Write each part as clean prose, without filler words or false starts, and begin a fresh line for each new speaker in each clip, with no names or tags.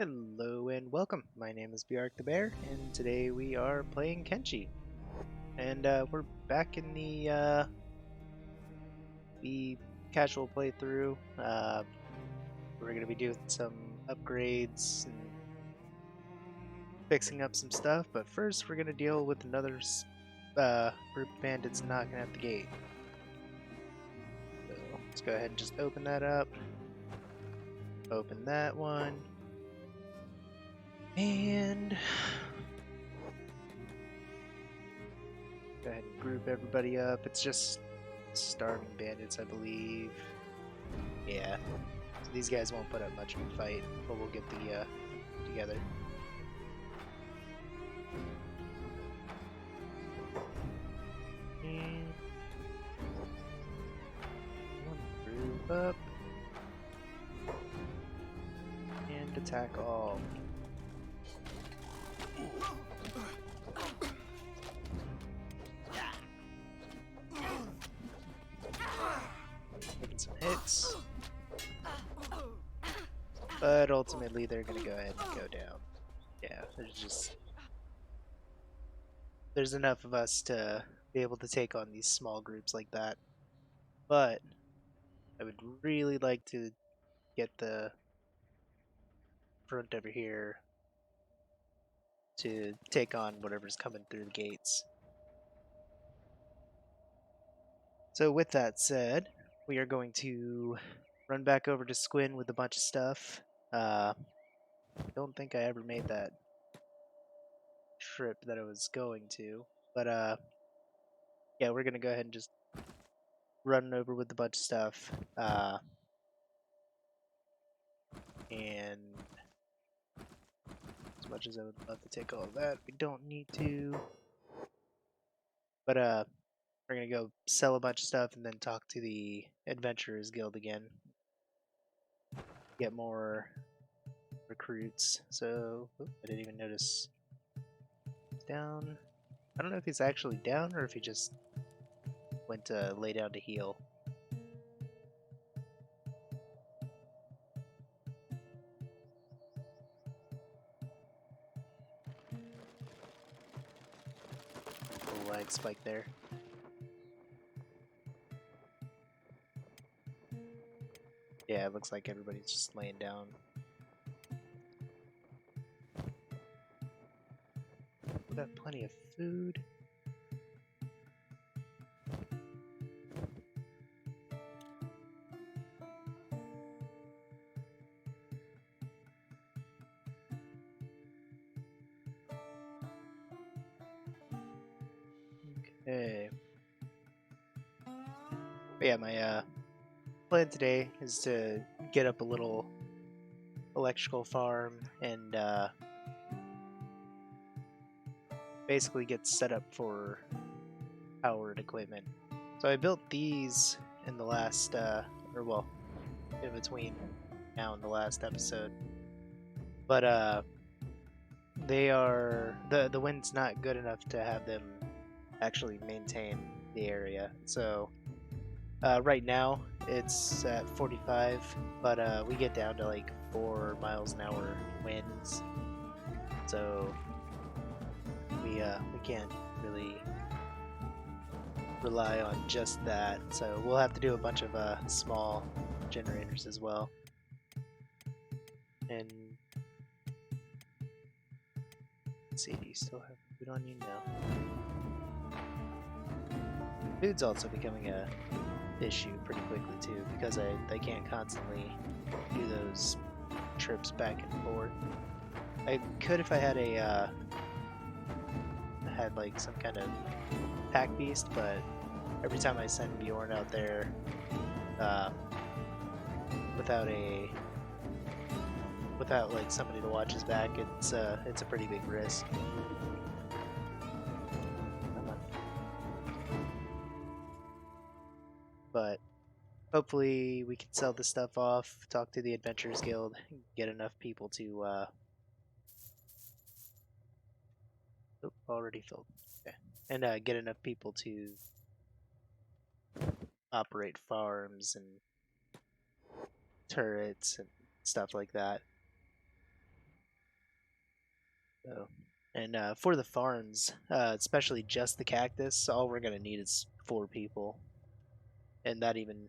Hello and welcome. My name is Bjark the Bear, and today we are playing Kenshi. And we're back in the casual playthrough. We're going to be doing some upgrades and fixing up some stuff, but first we're going to deal with another group of bandits knocking at the gate. So let's go ahead and just open that up. Open that one. And go ahead and group everybody up. It's just starving bandits, I believe. Yeah. So these guys won't put up much of a fight, but we'll get the together. And one group up. And attack all. Making some hits. But ultimately they're gonna go ahead and go down. Yeah, there's enough of us to be able to take on these small groups like that. But I would really like to get the front over here to take on whatever's coming through the gates. So with that said, we are going to run back over to Squin with a bunch of stuff. Don't think I ever made that trip that I was going to, but yeah, we're gonna go ahead and just run over with a bunch of stuff. And as much as I would love to take all of that, we don't need to. But we're gonna go sell a bunch of stuff and then talk to the Adventurers Guild again. Get more recruits. So I didn't even notice. He's down. I don't know if he's actually down or if he just went to lay down to heal. Little lag spike there. Yeah, it looks like everybody's just laying down. We got plenty of food. Okay. But yeah, my plan today is to get up a little electrical farm and basically get set up for powered equipment. So I built these in the last, or well, in between now and the last episode. But they are the wind's not good enough to have them actually maintain the area. So right now it's at 45, but we get down to like 4 miles an hour winds. So we can't really rely on just that. So we'll have to do a bunch of small generators as well. And let's see, do you still have food on you? No. Food's also becoming a issue pretty quickly too, because I can't constantly do those trips back and forth. I could if I had a had like some kind of pack beast, but every time I send Bjorn out there without like somebody to watch his back, it's a pretty big risk. But hopefully we can sell this stuff off, talk to the Adventurers Guild, get enough people to already filled. Okay. And get enough people to operate farms and turrets and stuff like that. So, and for the farms, especially just the cactus, all we're gonna need is 4 people, and that even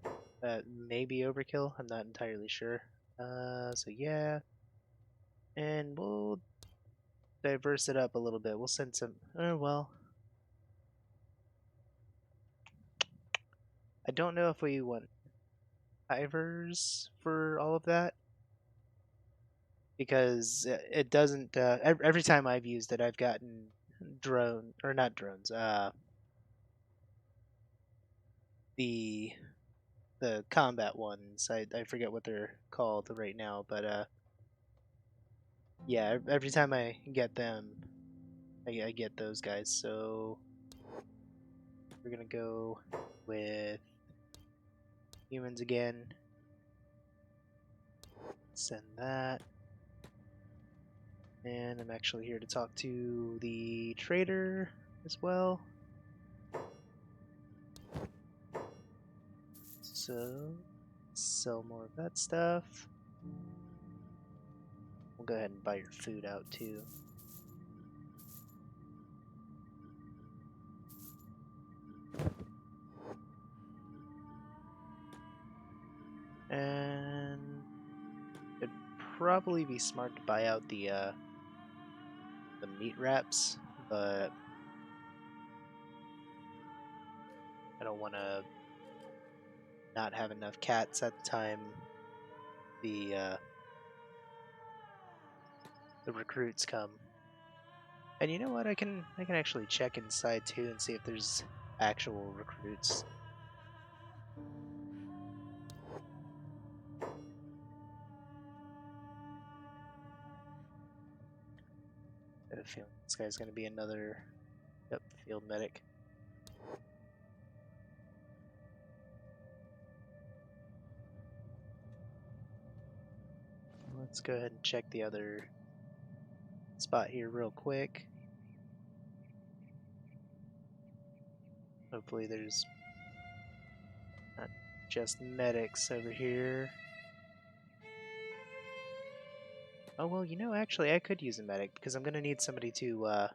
may be overkill. I'm not entirely sure. So yeah, and we'll diverse it up a little bit. We'll send some. Well, I don't know if we want hivers for all of that because it doesn't. Every time I've used it, I've gotten drone or not drones. The the combat ones. I forget what they're called right now, but yeah, every time I get them, I get those guys. So we're gonna go with humans again. Send that. And I'm actually here to talk to the trader as well. So, sell more of that stuff. We'll go ahead and buy your food out too. And it'd probably be smart to buy out the meat wraps, but I don't want to not have enough cats at the time the recruits come. And you know what? I can actually check inside too and see if there's actual recruits. I have a feeling this guy's gonna be another field medic. Let's go ahead and check the other spot here real quick. Hopefully there's not just medics over here. Oh well, you know, actually I could use a medic because I'm gonna need somebody to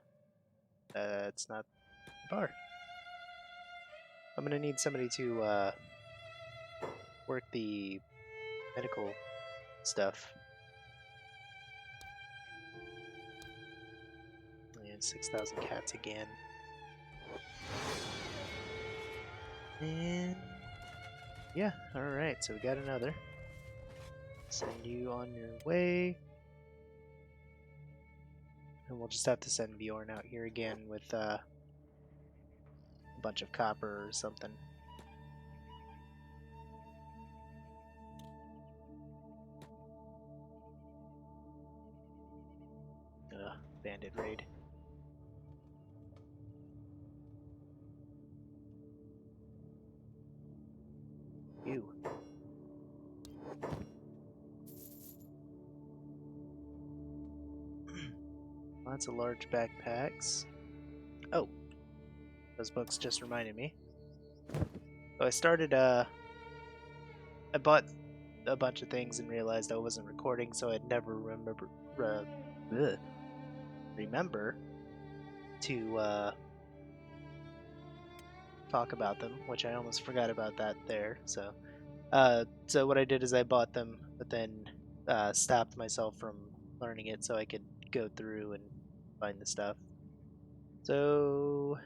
it's not the bar. I'm gonna need somebody to work the medical stuff. And 6,000 cats again. And yeah, alright, so we got another. Send you on your way. And we'll just have to send Bjorn out here again with a bunch of copper or something. Bandit raid. Ew. Lots of large backpacks. Oh, those books just reminded me. So I started, I bought a bunch of things and realized I wasn't recording, so I'd never remember to talk about them, which I almost forgot about that there. So what I did is I bought them, but then stopped myself from learning it so I could go through and find the stuff. So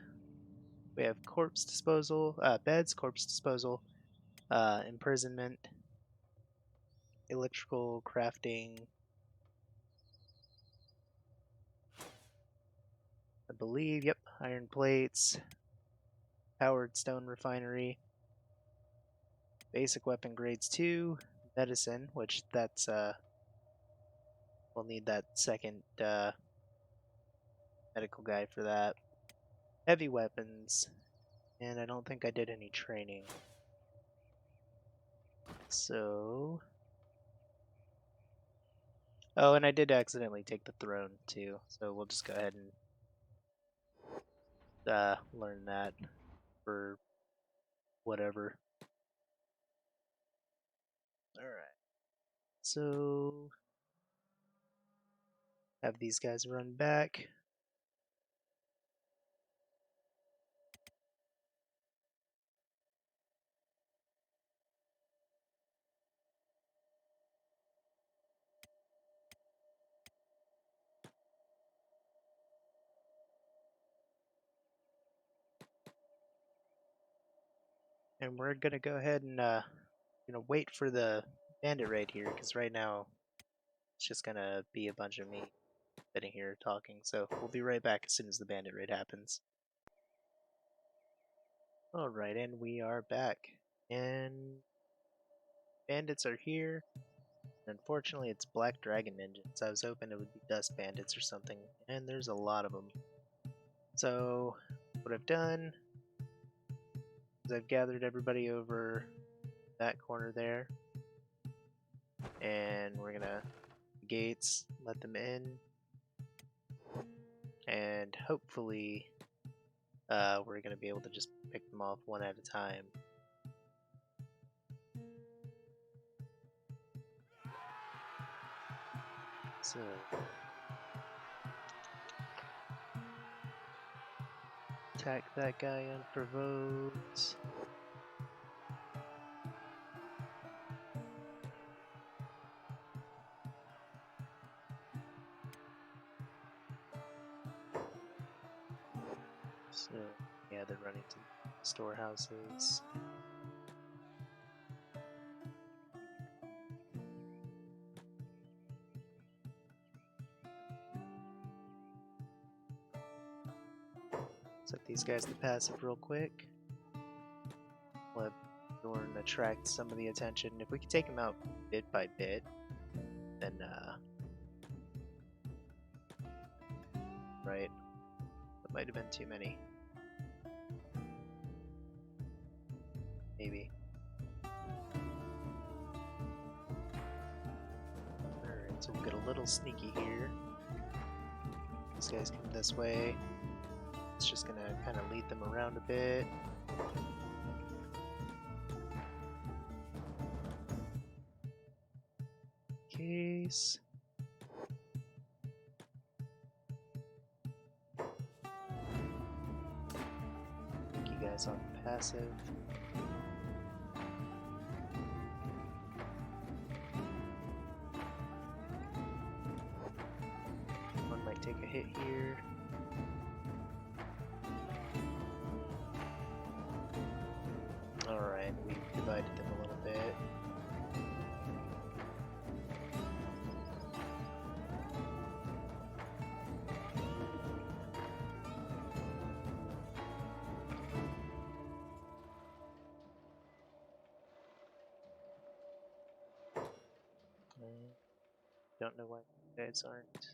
we have corpse disposal, beds, corpse disposal, imprisonment, electrical crafting, I believe, yep, iron plates, powered stone refinery, basic weapon grades 2, medicine, which that's, we'll need that second medical guy for that, heavy weapons, and I don't think I did any training. So, oh, and I did accidentally take the throne too, so we'll just go ahead and learn that for whatever. Alright, so Have these guys run back. And we're gonna go ahead and wait for the bandit raid here, because right now it's just gonna be a bunch of me sitting here talking. So we'll be right back as soon as the bandit raid happens. Alright, and we are back. And bandits are here. Unfortunately, it's Black Dragon Ninjas. I was hoping it would be Dust Bandits or something, and there's a lot of them. So, what I've done is I've gathered everybody over that corner there, and we're gonna gates, let them in, and hopefully we're gonna be able to just pick them off one at a time. So attack that guy unprovoked. So yeah, they're running to storehouses. Set these guys to passive real quick. Let Dorn attract some of the attention. If we could take him out bit by bit, then right, that might have been too many. Maybe. Alright, so we'll get a little sneaky here. These guys come this way. It's just gonna kind of lead them around a bit. Case. Take you guys on passive. One might take a hit here. Alright, we've divided them a little bit. Don't know why you guys aren't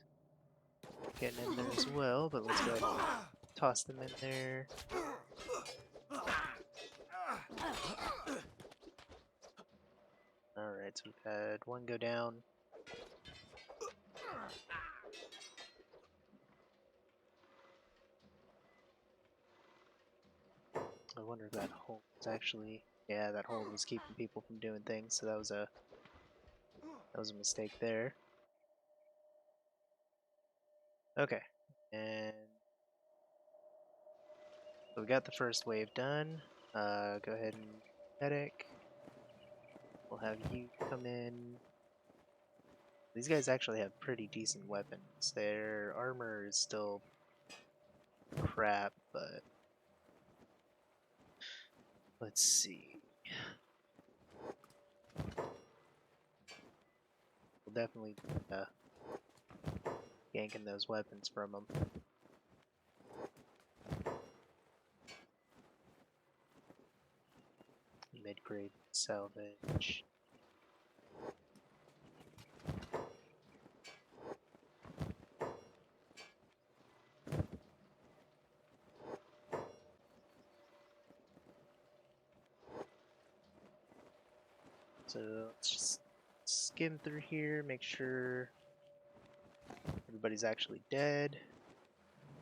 getting in there as well, but let's go ahead and toss them in there. Alright, so we've had one go down. I wonder if that hold was actually... Yeah, that hold was keeping people from doing things, so that was a mistake there. Okay, and so we got the first wave done. Go ahead and medic. We'll have you come in. These guys actually have pretty decent weapons. Their armor is still crap, but let's see. We'll definitely yanking those weapons from them. Mid-grade salvage. So let's just skim through here, make sure everybody's actually dead.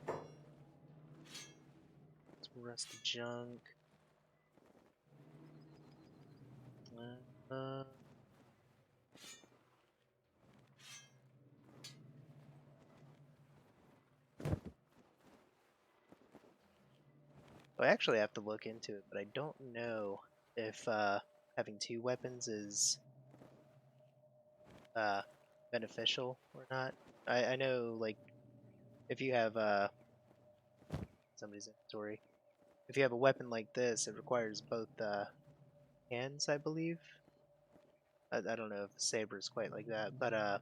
Some rusty junk. I actually have to look into it, but I don't know if having two weapons is beneficial or not. I know, like, if you have somebody's inventory, if you have a weapon like this, it requires both hands, I believe. I don't know if a saber is quite like that, but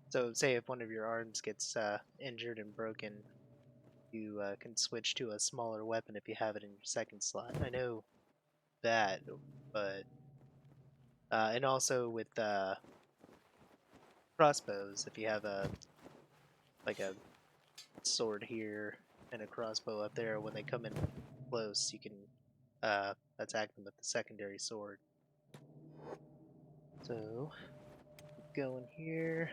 so say if one of your arms gets injured and broken, you can switch to a smaller weapon if you have it in your second slot. I know that, but and also with crossbows, if you have a like a sword here and a crossbow up there, when they come in close, you can attack them with the secondary sword. So go in here.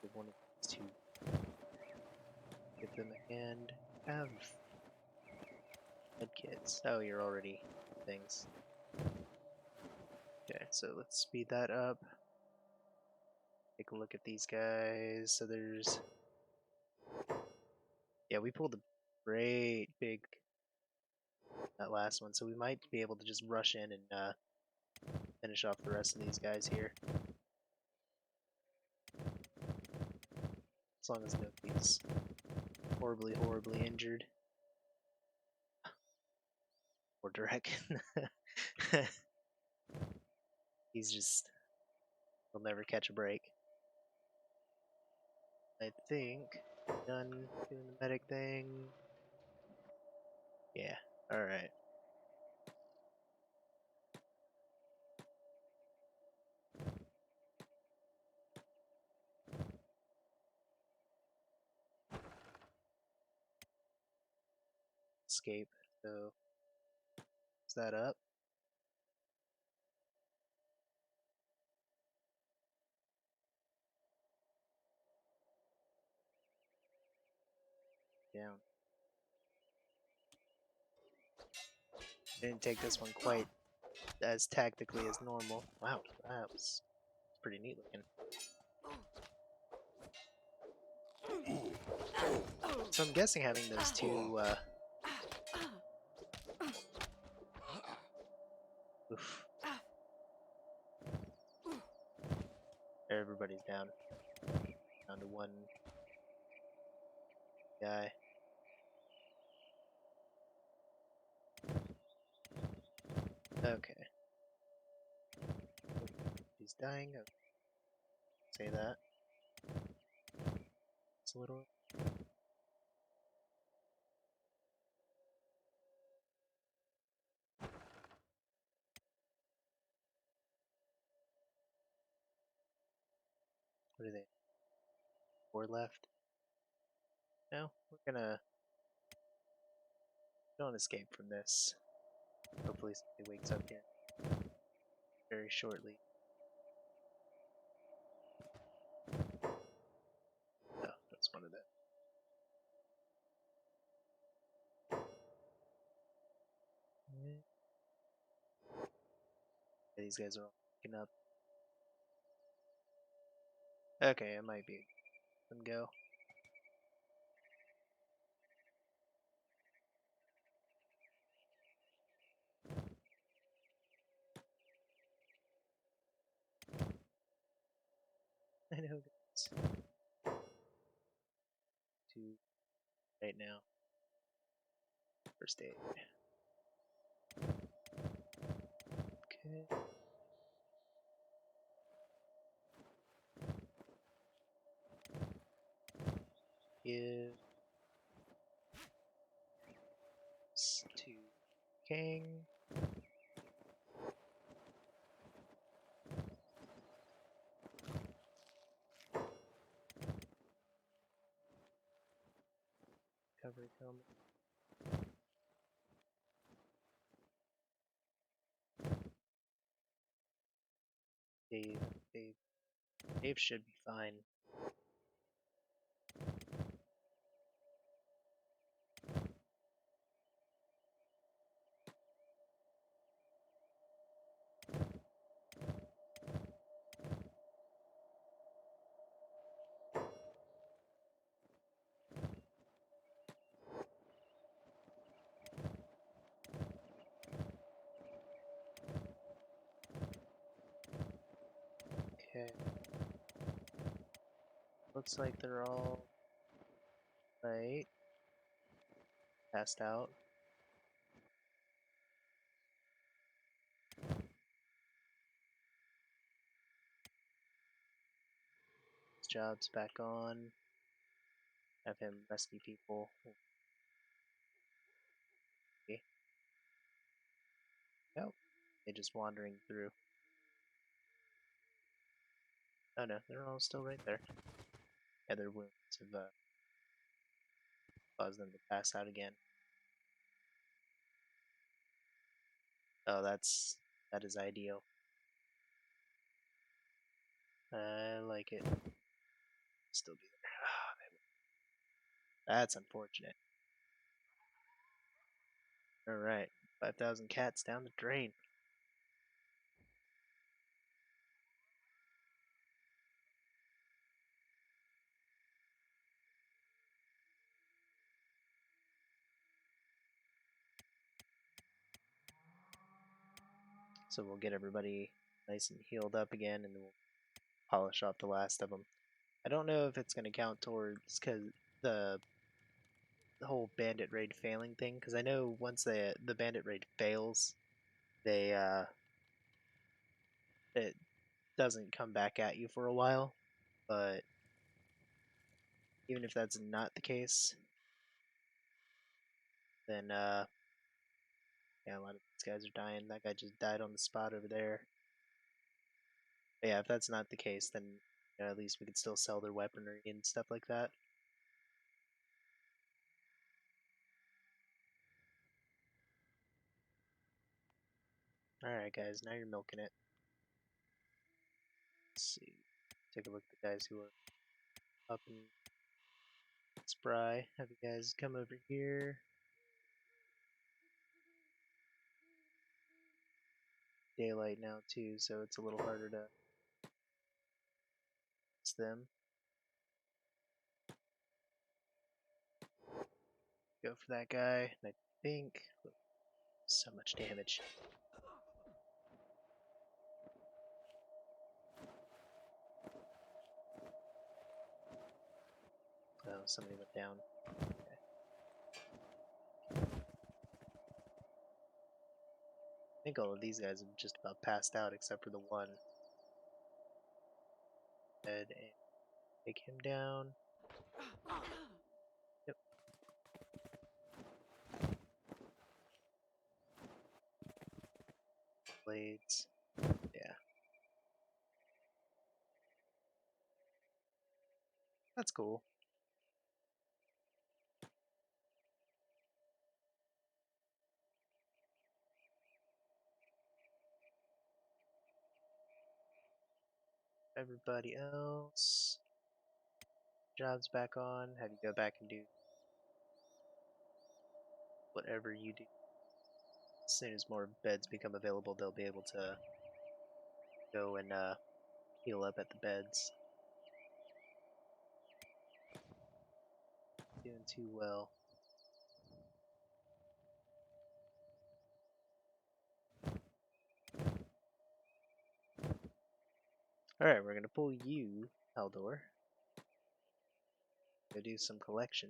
Give one of these two. Give them a hand. Have med kits. Oh, you're already things. Okay, so let's speed that up. Take a look at these guys. So there's, yeah, we pulled a great big that last one, so we might be able to just rush in and finish off the rest of these guys here. As long as nobody's horribly injured. Or Drek. He's just, he'll never catch a break. I think done doing the medic thing. Yeah, alright. Escape. So, is that up? Down. Didn't take this one quite as tactically as normal. Wow, that was pretty neat looking. So I'm guessing having those two, oof. Everybody's down. Down to one guy. Okay. He's dying. Okay. Say that. It's a little. What are they? 4 left? No, we're gonna. Don't escape from this. Hopefully somebody wakes up here very shortly. Oh, that's one of them. Yeah, these guys are all waking up. Okay, it might be. Let them go. I know, guys. 2 right now. First aid. Okay. Give to King. Recovery helmet. Dave. Dave. Dave should be fine. Okay. Looks like they're all right. Passed out. His job's back on. Have him rescue people. Okay. Nope. They're just wandering through. Oh no, they're all still right there. Yeah, their wounds have caused them to pass out again. Oh, that is ideal. I like it. Still be there. That's unfortunate. Alright, 5,000 cats down the drain. So we'll get everybody nice and healed up again, and then we'll polish off the last of them. I don't know if it's going to count towards the whole bandit raid failing thing, because I know once the bandit raid fails, they it doesn't come back at you for a while. But even if that's not the case, then yeah, a lot of these guys are dying. That guy just died on the spot over there. But yeah, if that's not the case, then at least we could still sell their weaponry and stuff like that. Alright guys, now you're milking it. Let's see. Take a look at the guys who are up and spry. Have you guys come over here? Daylight now too, so it's a little harder to miss them. Go for that guy, and I think so much damage. Oh, somebody went down. Okay. I think all of these guys have just about passed out except for the one. Head and take him down. Yep. Blades. Yeah. That's cool. Everybody else. Job's back on. Have you go back and do whatever you do. As soon as more beds become available, they'll be able to go and heal up at the beds. Doing too well. Alright, we're gonna pull you, Haldor. Go do some collection.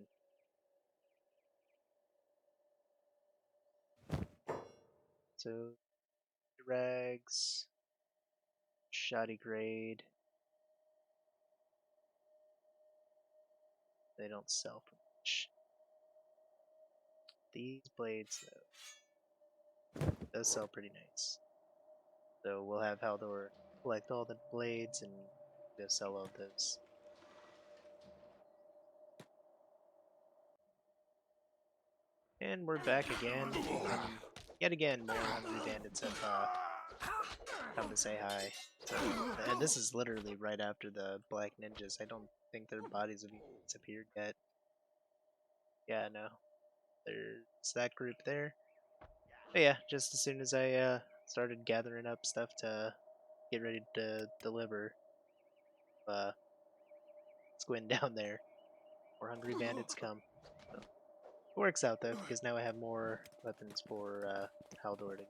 So, rags, shoddy grade. They don't sell for much. These blades, though, those sell pretty nice. So we'll have Haldor collect all the blades and go sell all those. And we're back again, and yet again more hungry bandits have come to say hi. So, and this is literally right after the black ninjas. I don't think their bodies have even disappeared yet. Yeah, no. There's that group there. But yeah, just as soon as I started gathering up stuff to get ready to deliver, it's going down there. More hungry bandits come. So, it works out though, because now I have more weapons for Haldor to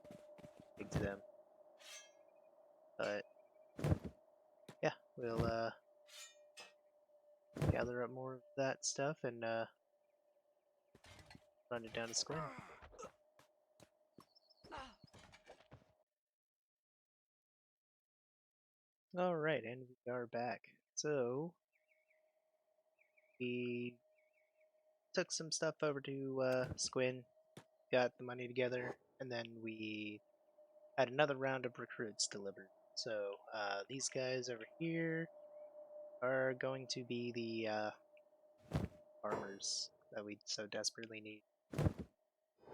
take to them. But yeah, we'll gather up more of that stuff and run it down to Squin. Alright, and we are back. So, we took some stuff over to Squin, got the money together, and then we had another round of recruits delivered. So, these guys over here are going to be the farmers that we so desperately need.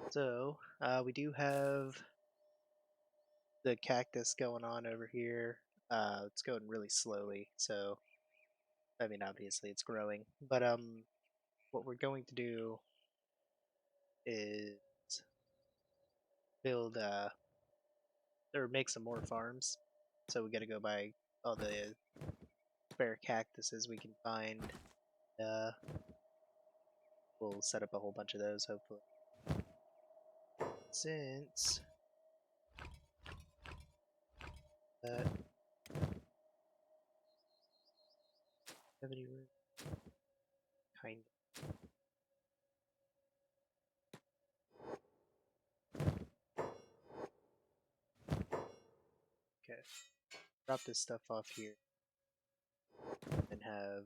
So, we do have the cactus going on over here. It's going really slowly, so I mean, obviously it's growing. But what we're going to do is build or make some more farms. So we got to go buy all the spare cactuses we can find. Uh, we'll set up a whole bunch of those hopefully. Since that have any room? Kind of. Okay. Drop this stuff off here and have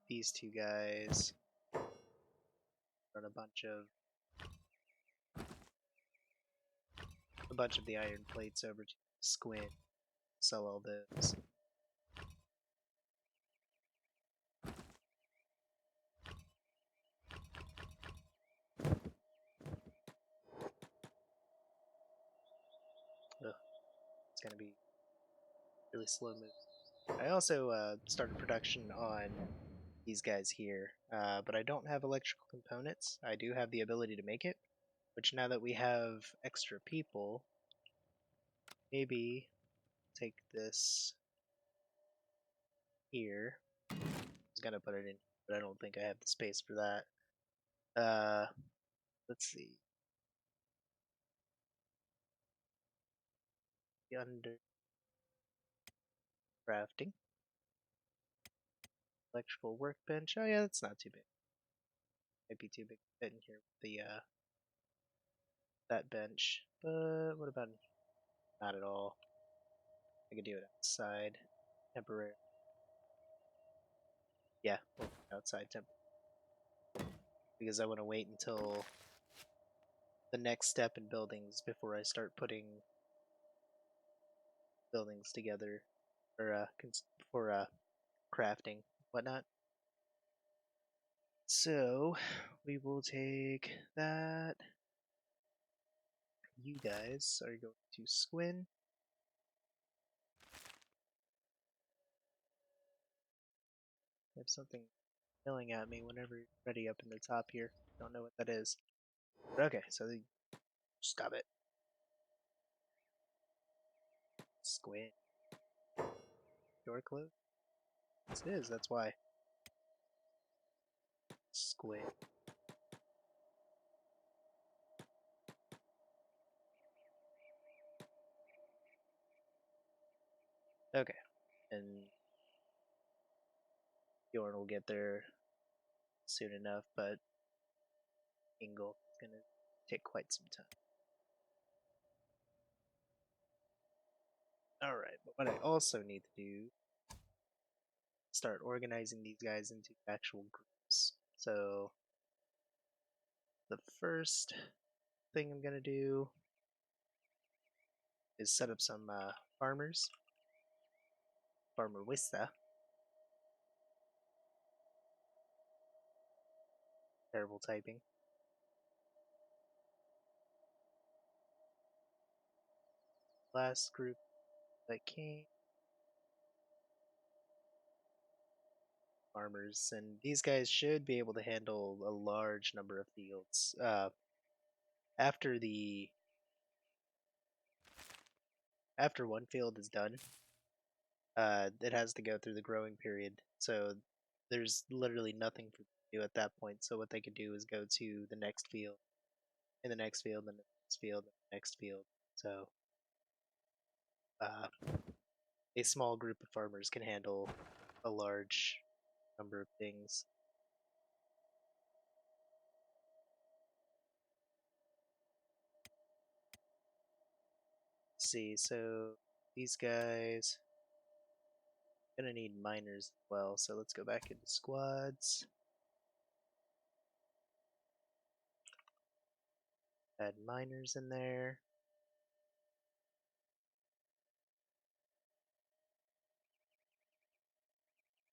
these two guys run a bunch of the iron plates over to Squint, sell all those. Ugh, it's gonna be really slow move. I also started production on these guys here, but I don't have electrical components. I do have the ability to make it, which now that we have extra people, maybe take this here. I was gonna put it in, but I don't think I have the space for that. Let's see. Under crafting, electrical workbench. Oh yeah, that's not too big. Might be too big to fit in here with the that bench. But what about not at all? I could do it outside, temporary. Yeah, we'll outside temp because I want to wait until the next step in buildings before I start putting buildings together or for crafting whatnot. So we will take that. You guys are going to Squin. I have something yelling at me whenever you're ready up in the top here. Don't know what that is. But okay, so stop it. Squint. Door closed? Yes, it is, that's why. Squint. Okay, and Bjorn will get there soon enough, but Ingle is gonna take quite some time. Alright, but what I also need to do is start organizing these guys into actual groups. So the first thing I'm gonna do is set up some farmers. Farmer Wista. Terrible typing. Last group that came. Farmers, and these guys should be able to handle a large number of fields. After the after one field is done, it has to go through the growing period. So there's literally nothing for them to do at that point. So what they can do is go to the next field, and the next field, and the next field, and the next field. So a small group of farmers can handle a large number of things. Let's see, so these guys gonna need miners as well, so let's go back into squads. Add miners in there.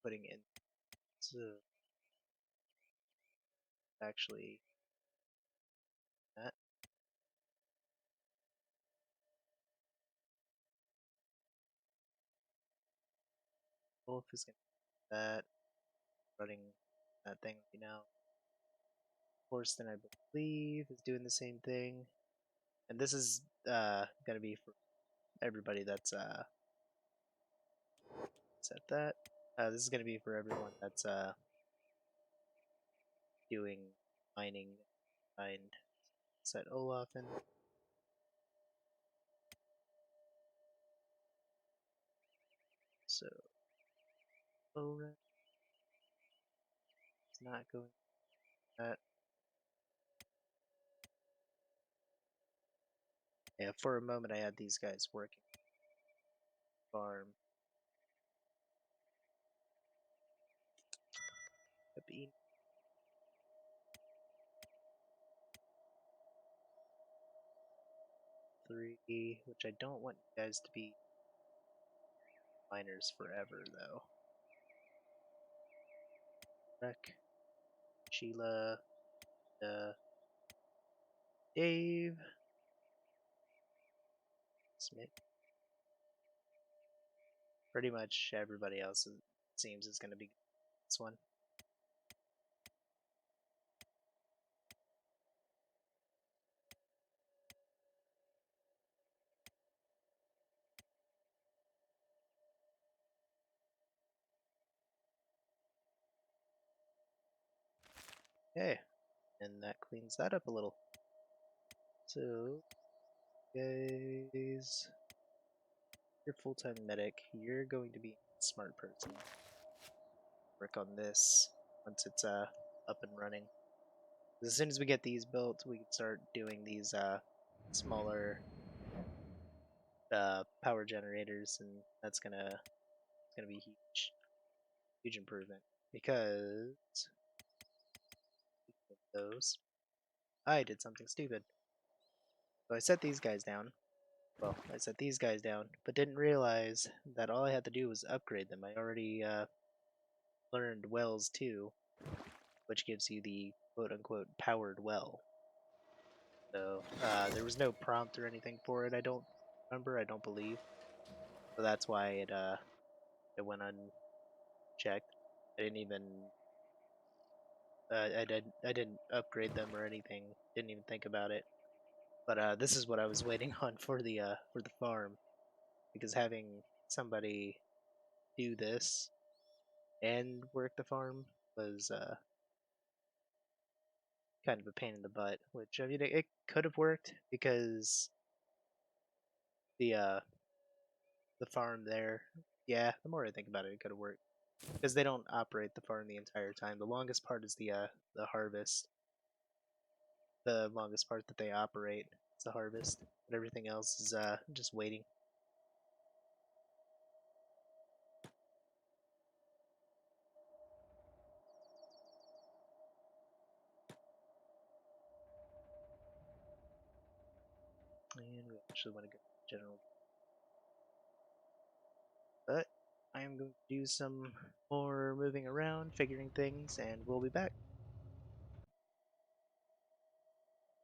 Putting in so actually that Wolf is gonna do that running that thing now. Forston, I believe, is doing the same thing. And this is gonna be for everybody that's set that. This is gonna be for everyone that's doing mining and set Olaf in. So Oren is not going that. Yeah, for a moment I had these guys working farm. A bean. 3, which I don't want you guys to be miners forever though. Rec, Sheila, Dave, Smith. Pretty much everybody else it seems is going to be this one. Okay, and that cleans that up a little. So, guys, you're full-time medic. You're going to be a smart person. Work on this once it's up and running. As soon as we get these built, we can start doing these smaller power generators, and that's gonna be huge improvement because of those. I did something stupid. So I set these guys down. Well, I set these guys down, but didn't realize that all I had to do was upgrade them. I already learned wells too, which gives you the quote-unquote powered well. So there was no prompt or anything for it. I don't remember. I don't believe. So that's why it went unchecked. I didn't even I didn't upgrade them or anything. Didn't even think about it. But this is what I was waiting on for the farm, because having somebody do this and work the farm was kind of a pain in the butt. Which I mean, it could have worked because the uh, the farm there, yeah. The more I think about it, it could have worked because they don't operate the farm the entire time. The longest part is the harvest. The longest part that they operate is the harvest, but everything else is just waiting. And we actually want to go to general, but I am going to do some more moving around, figuring things, and we'll be back.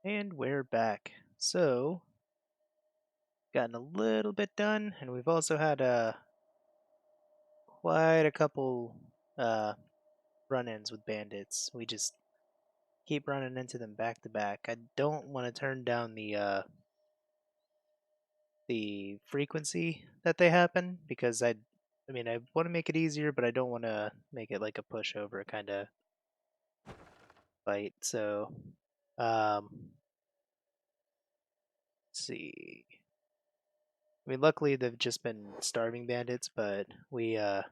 And we're back. So, gotten a little bit done, and we've also had quite a couple uh, run-ins with bandits. We just keep running into them back to back. I don't want to turn down the frequency that they happen because I mean I want to make it easier, but I don't want to make it like a pushover kind of fight. So, let's see. I mean, luckily they've just been starving bandits, but we're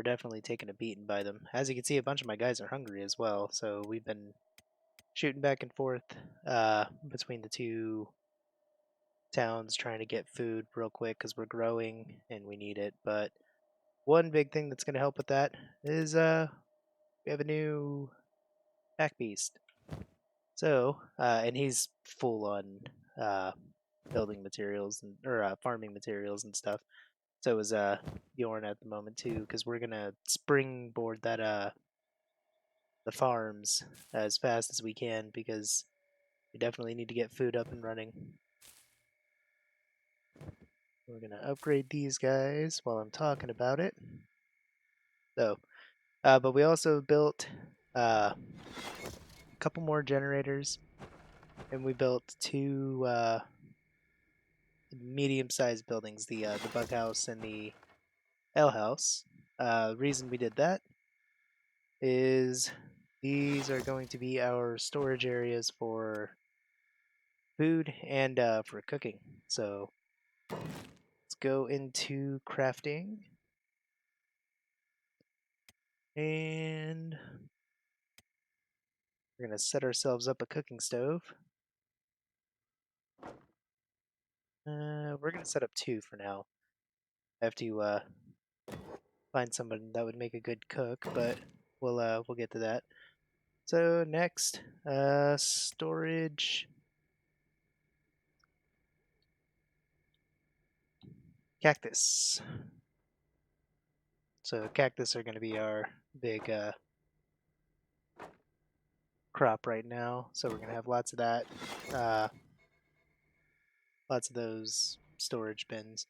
definitely taking a beating by them. As you can see, a bunch of my guys are hungry as well, so we've been shooting back and forth between the two towns trying to get food real quick because we're growing and we need it. But one big thing that's going to help with that is we have a new pack beast. So, and he's full on building materials and or farming materials and stuff. So is Bjorn at the moment too, because we're gonna springboard that the farms as fast as we can because we definitely need to get food up and running. We're gonna upgrade these guys while I'm talking about it. So, but we also built a couple more generators, and we built two medium-sized buildings, the bug house and the L house. The reason we did that is these are going to be our storage areas for food and for cooking. So let's go into crafting. And we're going to set ourselves up a cooking stove. We're going to set up two for now. I have to find someone that would make a good cook, but we'll get to that. So next, storage. Cactus. So cactus are going to be our big crop right now. So we're going to have lots of that. Uh, lots of those storage bins.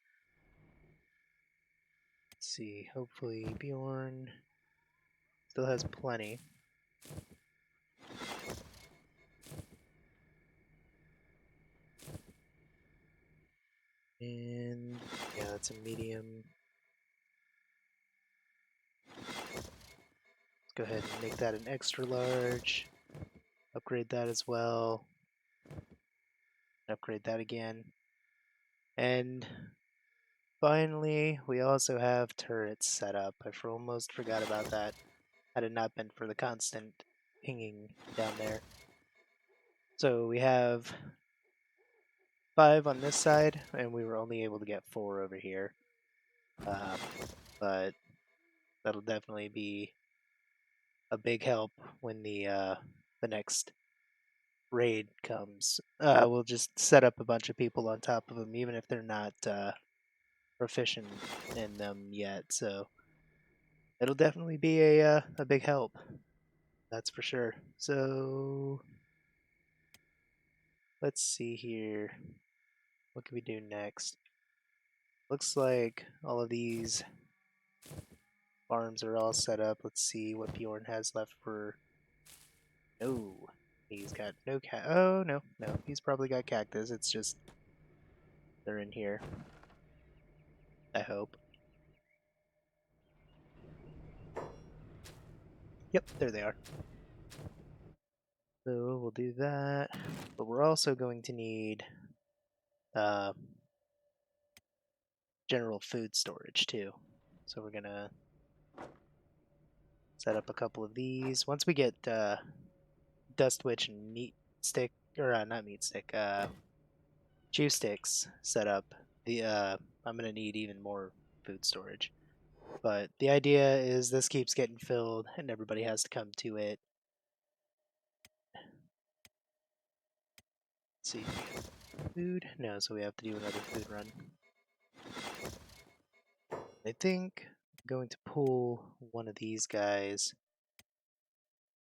Let's see. Hopefully Bjorn still has plenty. And yeah, that's a medium. Let's go ahead and make that an extra large. Upgrade that as well. Upgrade that again. And finally, we also have turrets set up. I almost forgot about that. Had it not been for the constant pinging down there. So we have 5 on this side, and we were only able to get 4 over here. But that'll definitely be a big help when the next raid comes. We'll just set up a bunch of people on top of them, even if they're not proficient in them yet. So it'll definitely be a big help. That's for sure. So let's see here. What can we do next? Looks like all of these farms are all set up. Let's see what Bjorn has left for. No, he's got no Oh no, he's probably got cactus. It's just they're in here. I hope. Yep, there they are. So we'll do that, but we're also going to need uh, general food storage too. So we're gonna set up a couple of these. Once we get Dust Witch and Meat Stick, or not Meat Stick, Chew Sticks set up, I'm gonna need even more food storage. But the idea is this keeps getting filled, and everybody has to come to it. Let's see, food? No, so we have to do another food run. I think I'm going to pull one of these guys.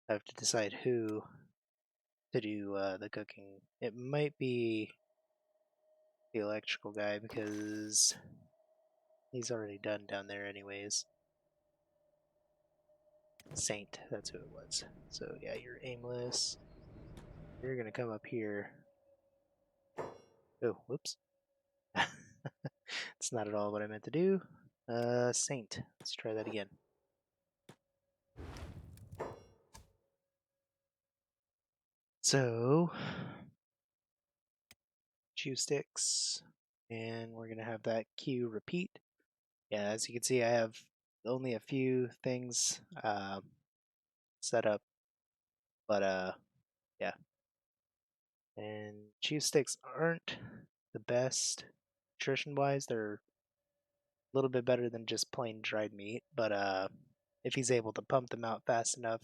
I have to decide who to do the cooking. It might be the electrical guy because he's already done down there anyways. Saint, that's who it was. So yeah, you're aimless. You're gonna come up here. Oh, whoops. It's not at all what I meant to do. Saint. Let's try that again. So, chew sticks And we're gonna have that queue repeat. Yeah, as you can see, I have only a few things set up, but yeah. And cheese sticks aren't the best nutrition-wise. They're a little bit better than just plain dried meat, but if he's able to pump them out fast enough,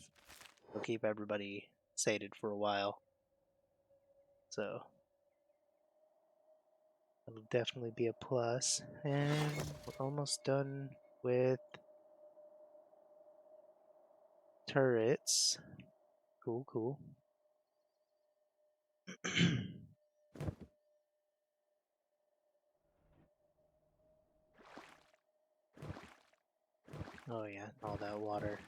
he'll keep everybody sated for a while. So it'll definitely be a plus. And we're almost done with turrets. Cool, cool. Oh yeah, all that water.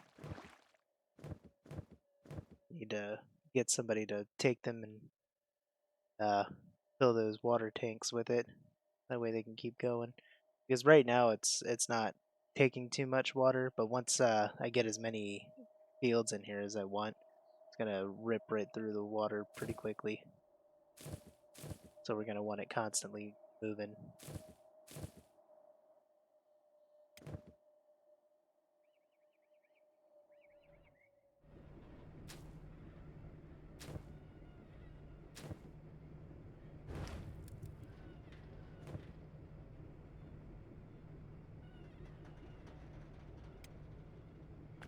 Need to get somebody to take them and fill those water tanks with it. That way they can keep going. Because right now it's not taking too much water, but once I get as many fields in here as I want, it's gonna rip right through the water pretty quickly. So we're gonna want it constantly moving.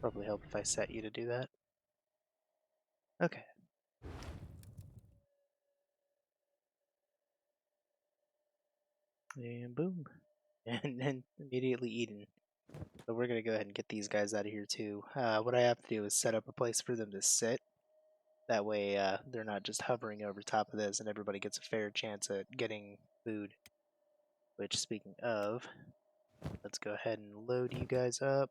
Probably help if I set you to do that. Okay. And boom. And then immediately eaten. So we're gonna go ahead and get these guys out of here too. What I have to do is set up a place for them to sit. That way they're not just hovering over top of this and everybody gets a fair chance at getting food. Which, speaking of, let's go ahead and load you guys up.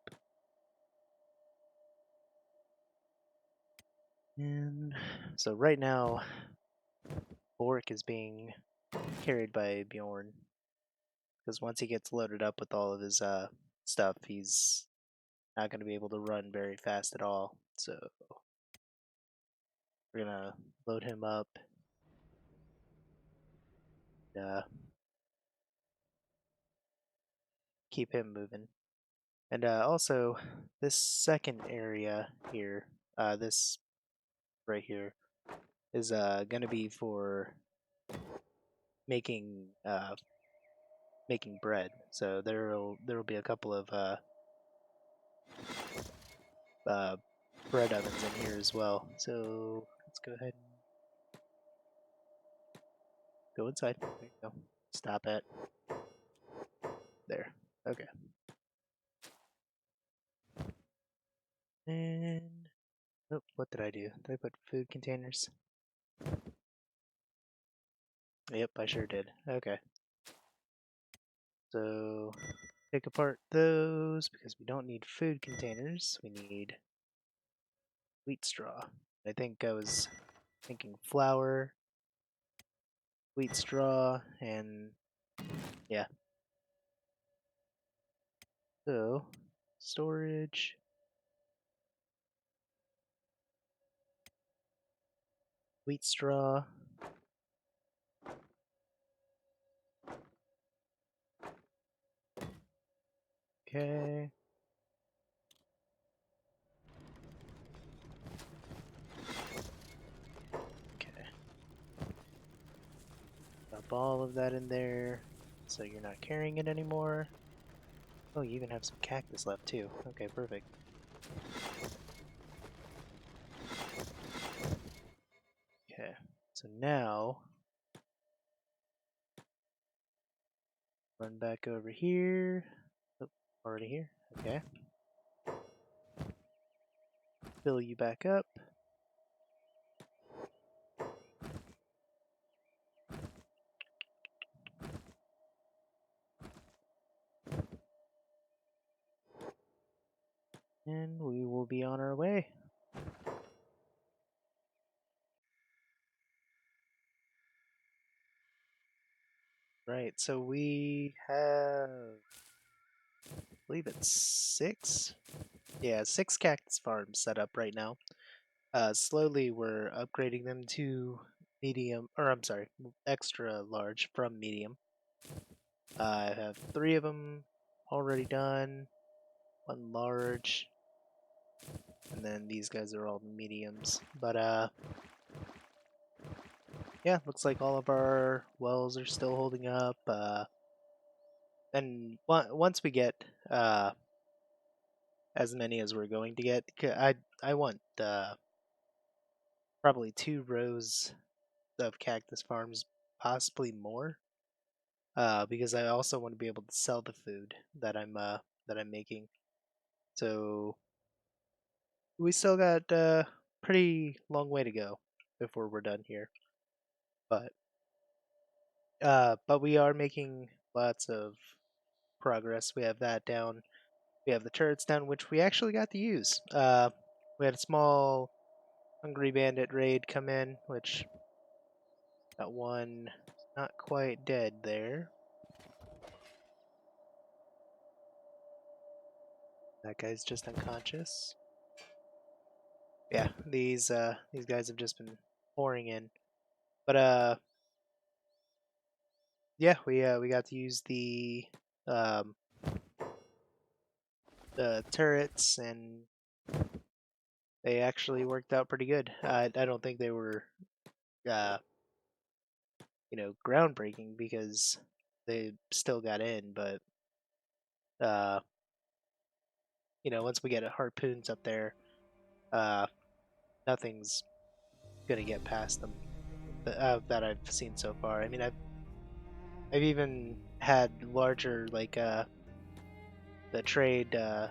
And so right now, Bork is being carried by Bjorn. Because once he gets loaded up with all of his stuff, he's not going to be able to run very fast at all. So we're going to load him up. Keep him moving. And also, this second area here, this right here, is going to be for making making bread. So there'll be a couple of uh, bread ovens in here as well. So let's go ahead and go inside. There you go. Stop it. There. Okay. And oh, what did I do? Did I put food containers? Yep, I sure did. Okay. So take apart those because we don't need food containers. We need wheat straw. I think I was thinking flour, wheat straw, and yeah. So storage, wheat straw. Okay. Okay. Dump all of that in there so you're not carrying it anymore. Oh, you even have some cactus left too. Okay, perfect. Okay, so now run back over here. Oh, already here. Okay. Fill you back up. And we will be on our way. Right, so we have, I believe it's 6? Yeah, 6 cactus farms set up right now. Slowly we're upgrading them to medium, or I'm sorry, extra large from medium. I have 3 of them already done, 1 large, and then these guys are all mediums. But yeah, looks like all of our wells are still holding up. And once we get as many as we're going to get, I want probably 2 rows of cactus farms, possibly more, because I also want to be able to sell the food that I'm making. So we still got a pretty long way to go before we're done here, but we are making lots of progress. We have that down. We have the turrets down, which we actually got to use. We had a small hungry bandit raid come in, which got one not quite dead there. That guy's just unconscious. Yeah, these guys have just been pouring in. But yeah, we got to use um the turrets, and they actually worked out pretty good. I don't think they were uh groundbreaking because they still got in, but uh once we get harpoons up there, uh nothing's gonna get past them that I've seen so far. I mean, I've even had larger, like the trade the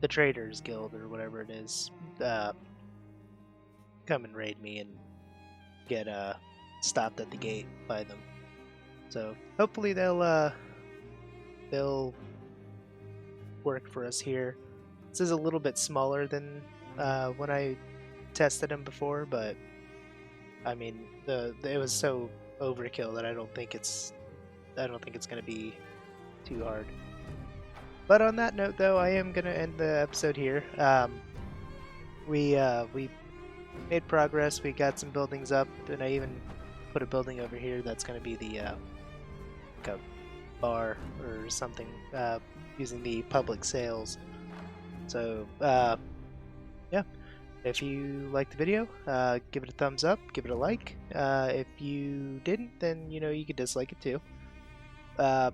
the traders guild or whatever it is, uh come and raid me and get stopped at the gate by them. So hopefully they'll work for us here. This is a little bit smaller than when I tested them before, but I mean it was so overkill that I don't think it's gonna be too hard. But on that note, though, I am gonna end the episode here. We made progress. We got some buildings up, and I even put a building over here that's gonna be the like a bar or something, using the public sales. So yeah, if you liked the video, give it a thumbs up, give it a like. If you didn't, then you could dislike it too. Uh,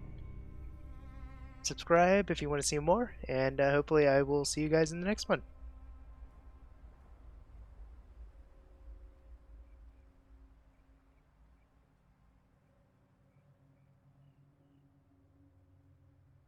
Subscribe if you want to see more, and hopefully I will see you guys in the next one.